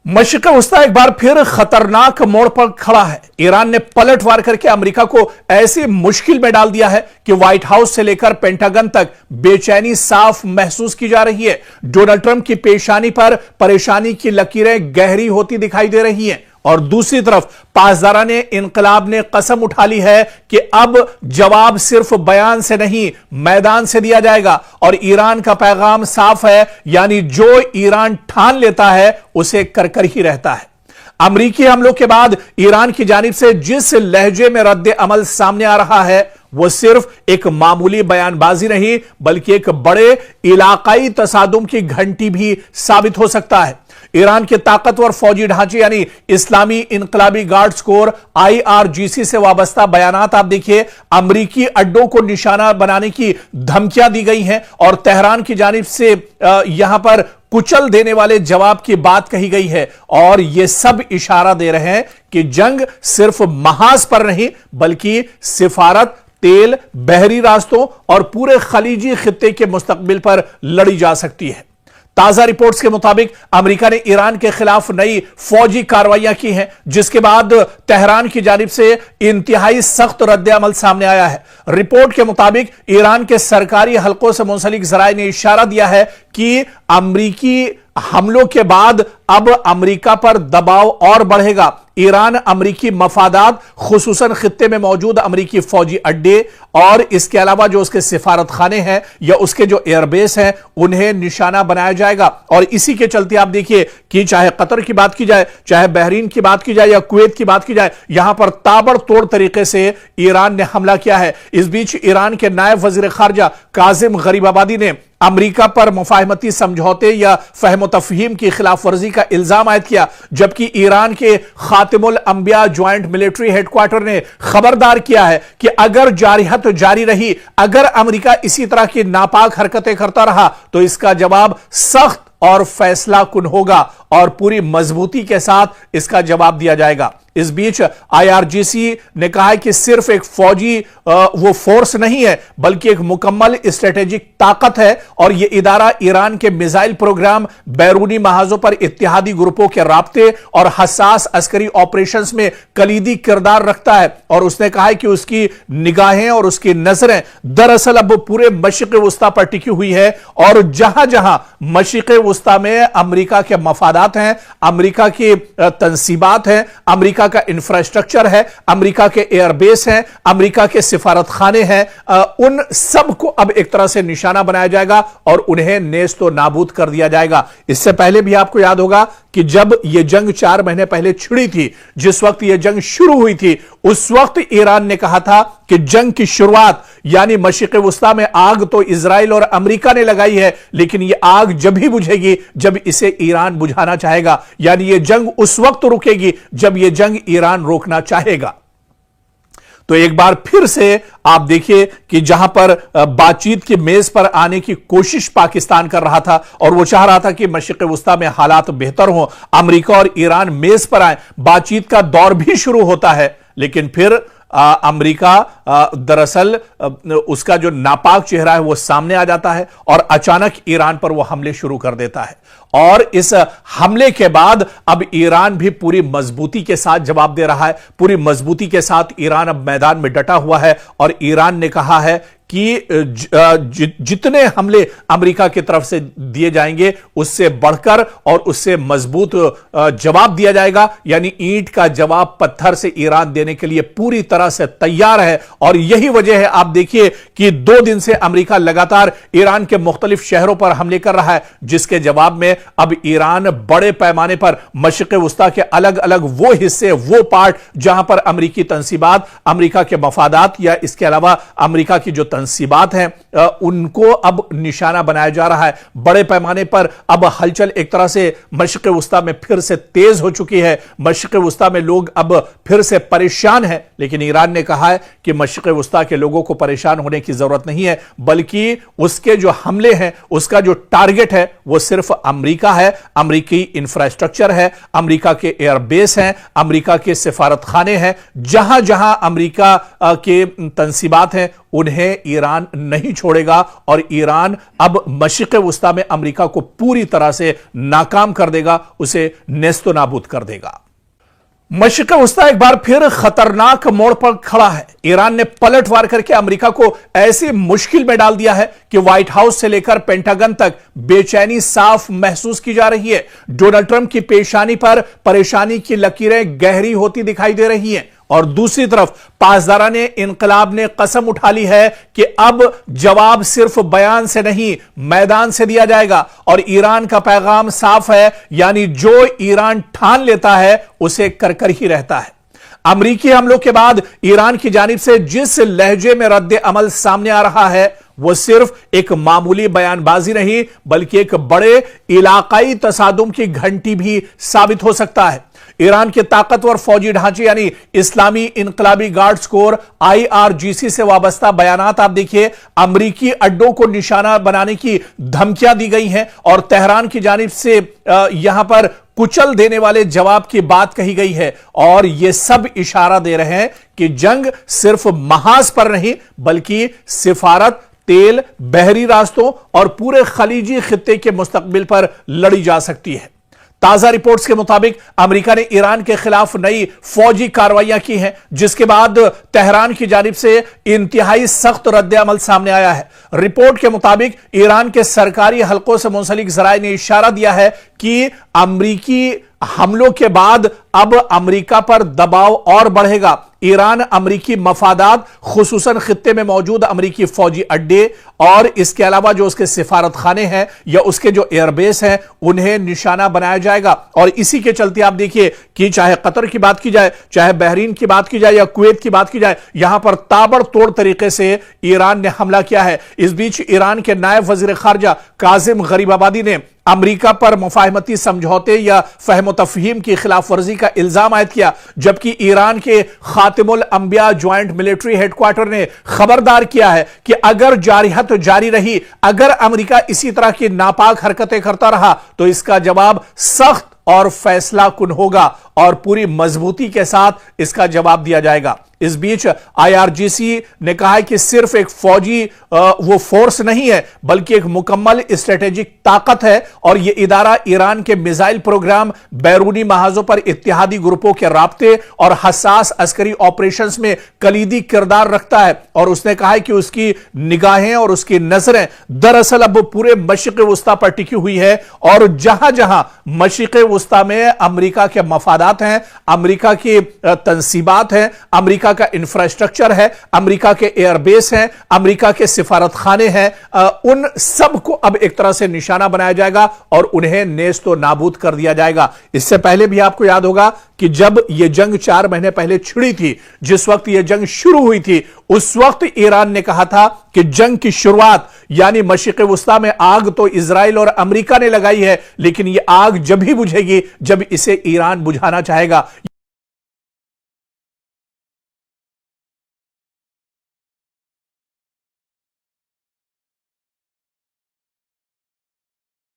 मशरिक़ वस्ता एक बार फिर खतरनाक मोड़ पर खड़ा है। ईरान ने पलटवार करके अमेरिका को ऐसी मुश्किल में डाल दिया है कि व्हाइट हाउस से लेकर पेंटागन तक बेचैनी साफ महसूस की जा रही है। डोनाल्ड ट्रंप की पेशानी पर परेशानी की लकीरें गहरी होती दिखाई दे रही हैं और दूसरी तरफ पासदाराने इनकलाब ने कसम उठा ली है कि अब जवाब सिर्फ बयान से नहीं मैदान से दिया जाएगा और ईरान का पैगाम साफ है, यानी जो ईरान ठान लेता है उसे कर कर ही रहता है। अमेरिकी हमलों के बाद ईरान की जानिब से जिस लहजे में रद्द अमल सामने आ रहा है वो सिर्फ एक मामूली बयानबाजी नहीं बल्कि एक बड़े इलाकाई तसादुम की घंटी भी साबित हो सकता है। ईरान के ताकतवर फौजी ढांचे यानी इस्लामी इनकलाबी गार्ड्स कोर IRGC से वाबस्ता बयानात आप देखिए। अमरीकी अड्डों को निशाना बनाने की धमकियां दी गई हैं और तेहरान की जानिब से यहां पर कुचल देने वाले जवाब की बात कही गई है और यह सब इशारा दे रहे हैं कि जंग सिर्फ महाज पर नहीं बल्कि सिफारत, तेल, बहरी रास्तों और पूरे खलीजी खित्ते के मुस्तकबिल पर लड़ी जा सकती है। ताजा रिपोर्ट्स के मुताबिक अमेरिका ने ईरान के खिलाफ नई फौजी कार्रवाइयां की हैं, जिसके बाद तेहरान की जानिब से इंतहाई सख्त रद्द अमल सामने आया है। रिपोर्ट के मुताबिक ईरान के सरकारी हलकों से मुंसलिक जराए ने इशारा दिया है कि अमेरिकी हमलों के बाद अब अमेरिका पर दबाव और बढ़ेगा। ईरान अमेरिकी मफादात खुसूसन खित्ते में मौजूद अमेरिकी फौजी अड्डे और इसके अलावा जो उसके सिफारत खाने हैं या उसके जो एयरबेस हैं उन्हें निशाना बनाया जाएगा। और इसी के चलते आप देखिए कि चाहे कतर की बात की जाए, चाहे बहरीन की बात की जाए या कुवैत की बात की जाए, यहां पर ताबड़तोड़ तरीके से ईरान ने हमला किया है। इस बीच ईरान के नायब वजीर खारजा काजिम गरीबाबादी ने अमेरिका पर मुफाहमती समझौते या फहम तफहीम की खिलाफ वर्जी का इल्जाम आयद किया, जबकि ईरान के खातिमुल अंबिया ज्वाइंट मिलिट्री हेडक्वार्टर ने खबरदार किया है कि अगर जारिहत जारी रही, अगर अमेरिका इसी तरह की नापाक हरकतें करता रहा तो इसका जवाब सख्त और फैसला कुन होगा और पूरी मजबूती के साथ इसका जवाब दिया जाएगा। इस बीच IRGC ने कहा है कि सिर्फ एक फौजी वो फोर्स नहीं है बल्कि एक मुकम्मल स्ट्रेटेजिक ताकत है और यह इदारा ईरान के मिसाइल प्रोग्राम, बैरूनी महाजों पर इत्तेहादी ग्रुपों के राब्ते और हसास अस्करी ऑपरेशंस में कलीदी किरदार रखता है। और उसने कहा है कि उसकी निगाहें और उसकी नजरें दरअसल अब पूरे मशरिक़ वस्ता पर टिकी हुई है और जहां जहां मशरिक़ वस्ता में अमेरिका के मफादात हैं, अमेरिका की तंसीबात हैं, अमेरिका का इंफ्रास्ट्रक्चर है, अमेरिका के एयरबेस हैं, अमेरिका के सिफारत खाने हैं, उन सब को अब एक तरह से निशाना बनाया जाएगा और उन्हें नेस्तो नाबूद कर दिया जाएगा। इससे पहले भी आपको याद होगा कि जब यह जंग 4 महीने पहले छिड़ी थी, जिस वक्त यह जंग शुरू हुई थी, उस वक्त ईरान ने कहा था कि जंग की शुरुआत यानी मशरिक़ वस्ता में आग तो इजराइल और अमेरिका ने लगाई है, लेकिन यह आग जब ही बुझेगी जब इसे ईरान बुझाना चाहेगा, यानी यह जंग उस वक्त रुकेगी जब यह जंग ईरान रोकना चाहेगा। तो एक बार फिर से आप देखिए कि जहां पर बातचीत की मेज पर आने की कोशिश पाकिस्तान कर रहा था और वो चाह रहा था कि मशरिक़ वस्ता में हालात बेहतर हों, अमेरिका और ईरान मेज पर आए, बातचीत का दौर भी शुरू होता है, लेकिन फिर अमेरिका दरअसल उसका जो नापाक चेहरा है वो सामने आ जाता है और अचानक ईरान पर वो हमले शुरू कर देता है। और इस हमले के बाद अब ईरान भी पूरी मजबूती के साथ जवाब दे रहा है, पूरी मजबूती के साथ ईरान अब मैदान में डटा हुआ है और ईरान ने कहा है कि जितने हमले अमेरिका की तरफ से दिए जाएंगे उससे बढ़कर और उससे मजबूत जवाब दिया जाएगा, यानी ईंट का जवाब पत्थर से ईरान देने के लिए पूरी तरह से तैयार है। और यही वजह है, आप देखिए कि 2 दिन से अमेरिका लगातार ईरान के मुख्तलिफ शहरों पर हमले कर रहा है, जिसके जवाब में अब ईरान बड़े पैमाने पर मशरिक़ वस्ता के अलग अलग वो हिस्से, वो पार्ट जहां पर अमेरिकी तंसीबात, अमेरिका के मफादात या इसके अलावा अमेरिका की जो तंसीबात हैं उनको अब निशाना बनाया जा रहा है। बड़े पैमाने पर अब हलचल एक तरह से मशरिक़ वस्ता में फिर से तेज हो चुकी है। मशरिक़ वस्ता में लोग अब फिर से परेशान हैं, लेकिन ईरान ने कहा है कि मशरिक़ वस्ता के लोगों को परेशान होने की जरूरत नहीं है, बल्कि उसके जो हमले हैं उसका जो टारगेट है वो सिर्फ अमेरिका है, अमेरिकी इंफ्रास्ट्रक्चर है, अमेरिका के एयरबेस हैं, अमेरिका के सिफारत खाने हैं। जहां जहां अमेरिका के तंसीबात हैं उन्हें ईरान नहीं छोड़ेगा और ईरान अब मशरिक़ वुस्ता में अमेरिका को पूरी तरह से नाकाम कर देगा, उसे नेस्तो नाबूद कर देगा। मशरिक़ वुस्ता एक बार फिर खतरनाक मोड़ पर खड़ा है। ईरान ने पलटवार करके अमेरिका को ऐसी मुश्किल में डाल दिया है कि व्हाइट हाउस से लेकर पेंटागन तक बेचैनी साफ महसूस की जा रही है। डोनाल्ड ट्रंप की पेशानी पर परेशानी की लकीरें गहरी होती दिखाई दे रही हैं और दूसरी तरफ पासदाराने इनकलाब ने कसम उठा ली है कि अब जवाब सिर्फ बयान से नहीं मैदान से दिया जाएगा और ईरान का पैगाम साफ है, यानी जो ईरान ठान लेता है उसे कर कर ही रहता है। अमरीकी हमलों के बाद ईरान की जानिब से जिस लहजे में रद्द अमल सामने आ रहा है वो सिर्फ एक मामूली बयानबाजी नहीं बल्कि एक बड़े इलाकाई तसादुम की घंटी भी साबित हो सकता है। ईरान के ताकतवर फौजी ढांचे यानी इस्लामी इनकलाबी गार्ड्स कोर IRGC से वाबस्ता बयानात आप देखिए। अमरीकी अड्डों को निशाना बनाने की धमकियां दी गई हैं और तेहरान की जानिब से यहां पर कुचल देने वाले जवाब की बात कही गई है और यह सब इशारा दे रहे हैं कि जंग सिर्फ महाज पर नहीं बल्कि सिफारत, तेल, बहरी रास्तों और पूरे खलीजी खित्ते के मुस्तकबिल पर लड़ी जा सकती है। ताजा रिपोर्ट्स के मुताबिक अमेरिका ने ईरान के खिलाफ नई फौजी कार्रवाइयां की हैं, जिसके बाद तेहरान की जानिब से इंतहाई सख्त रद्द-ए-अमल सामने आया है। रिपोर्ट के मुताबिक ईरान के सरकारी हलकों से मुंसलिक जराये ने इशारा दिया है कि अमरीकी हमलों के बाद अब अमेरिका पर दबाव और बढ़ेगा। ईरान अमरीकी मफादात खुसूसन खित्ते में मौजूद अमरीकी फौजी अड्डे और इसके अलावा जो उसके सिफारत खाने हैं या उसके जो एयरबेस हैं उन्हें निशाना बनाया जाएगा और इसी के चलते आप देखिए कि चाहे कतर की बात की जाए, चाहे बहरीन की बात की जाए या कुवैत की बात की जाए, यहां पर ताबड़तोड़ तरीके से ईरान ने हमला किया है। इस बीच ईरान के नायब वजीर खारजा काजिम गरीबाबादी ने अमेरिका पर मुफाहमती समझौते या फहम तफहीम की खिलाफ वर्जी का इल्जाम आयद किया, जबकि ईरान के खातिमुल अंबिया ज्वाइंट मिलिट्री हेडक्वार्टर ने खबरदार किया है कि अगर जारिहत जारी रही, अगर अमेरिका इसी तरह की नापाक हरकतें करता रहा तो इसका जवाब सख्त और फैसला कुन होगा और पूरी मजबूती के साथ इसका जवाब दिया जाएगा। इस बीच IRGC ने कहा है कि सिर्फ एक फौजी वो फोर्स नहीं है बल्कि एक मुकम्मल स्ट्रेटेजिक ताकत है और यह इदारा ईरान के मिसाइल प्रोग्राम, बैरूनी महाजों पर इत्तेहादी ग्रुपों के राब्ते और हसास अस्करी ऑपरेशंस में कलीदी किरदार रखता है। और उसने कहा है कि उसकी निगाहें और उसकी नजरें दरअसल अब पूरे मशरिक़ वुस्ता पर टिकी हुई है और जहां जहां मशरिक़ वुस्ता में अमेरिका के मफादात हैं, अमेरिका की तंसीबात हैं, अमेरिका का इंफ्रास्ट्रक्चर है, अमेरिका के एयरबेस हैं, अमेरिका के सिफारत खाने हैं, उन सब को अब एक तरह से निशाना बनाया जाएगा और उन्हें नेस्तो नाबूद कर दिया जाएगा। इससे पहले भी आपको याद होगा कि जब यह जंग 4 महीने पहले छिड़ी थी, जिस वक्त यह जंग शुरू हुई थी, उस वक्त ईरान ने कहा था कि जंग की शुरुआत यानी मशरिक़ वुस्ता में आग तो इजराइल और अमेरिका ने लगाई है, लेकिन यह आग जब ही बुझेगी जब इसे ईरान बुझाना चाहेगा।